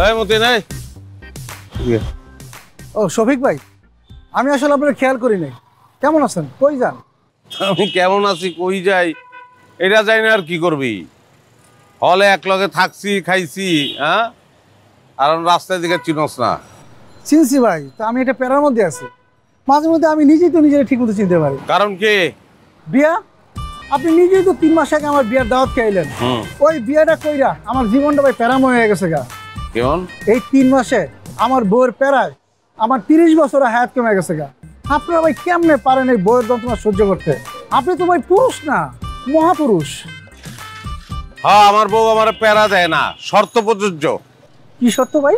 এই মতিন এই ও শফিক ভাই, আমি আসলে আপনার খেয়াল করি নাই। কেমন আছেন? কই যান? আমি কেমন আছি কই যাই এটা যাই না আর কি করবি। হলে একলগে থাকছি খাইছি, হ্যাঁ, আর রাস্তার দিকে চিনস না। চিনছি ভাই, তা আমি এটা প্যারার মধ্যে আছি। মাঝে মধ্যে আমি নিজেই তো নিজের ঠিক মতো চিনতে পারি। কারণ কি? বিয়া। আপনি নিজেই তো 3 মাস আগে আমার বিয়ার দাওয়াত খাইলেন। ওই বিয়াটা কইরা আমার জীবনটা ভাই প্যারাময় হয়ে গেছে গা। কেমন? এই 3 মাসে আমার বউয়ের প্যারায় আমার 30 বছর হায়াত কমে গেছে গা। আপনারা ভাই কেমনে পারেন এই বউয়ের যন্ত্রণা সহ্য করতে? আপনি তো ভাই পুরুষ না, মহাপুরুষ। হ্যাঁ, আমার বউ আমার প্যারা দেয় না, শর্ত প্রযোজ্য। কি শর্ত ভাই?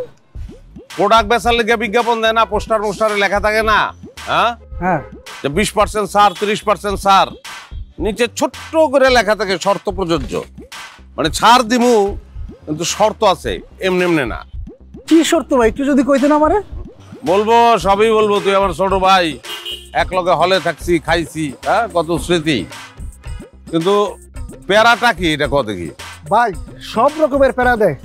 প্রোডাক্ট বেচার লেগে বিজ্ঞাপন দেয় না, পোস্টারে লেখা থাকে না, হ্যাঁ, হ্যাঁ, যে 20% ছাড় 30% ছাড়, নিচে ছোট্ট করে লেখা থাকে শর্ত প্রযোজ্য। মানে ছাড় দিমু কিন্তু শর্ত আছে, এমনি এমনি না। কি শর্ত ভাই একটু যদি কইতেন আমারে? বলবো, সবই বলবো। তুই আমার ছোট ভাই, একলগে হলে থাকছি খাইছি, হ্যাঁ, কত স্মৃতি। কিন্তু প্যারাটা কি এটা কত কি? ভাই সব রকমের প্যারা দেয়।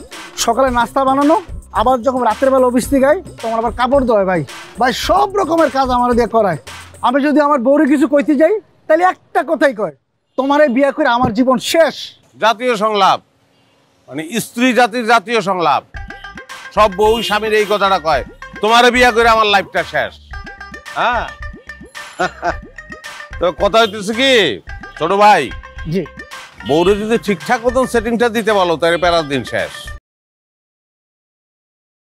সকালে নাস্তা বানানো, আবার যখন রাতের বেলা অফিস থেকে যাই তখন আবার কাপড় দেয়। ভাই ভাই সব রকমের কাজ আমার দিয়ে করায়। আমি যদি আমার বউরে কিছু কইতে যাই তাহলে একটা কথাই কয়, তোমার এই বিয়ে করে আমার জীবন শেষ। জাতীয় সংলাপ, মানে স্ত্রী জাতির জাতীয় সংলাপ। সব বউ স্বামীর এই কথাটা কয়, তোমারে বিয়া করে আমার লাইফটা শেষ। হ্যাঁ, তো কথা হইতেছে কি ছোট ভাই, জি, বউরে যদি ঠিকঠাক মতন সেটিংটা দিতে বলো তাহলে প্যারার দিন শেষ।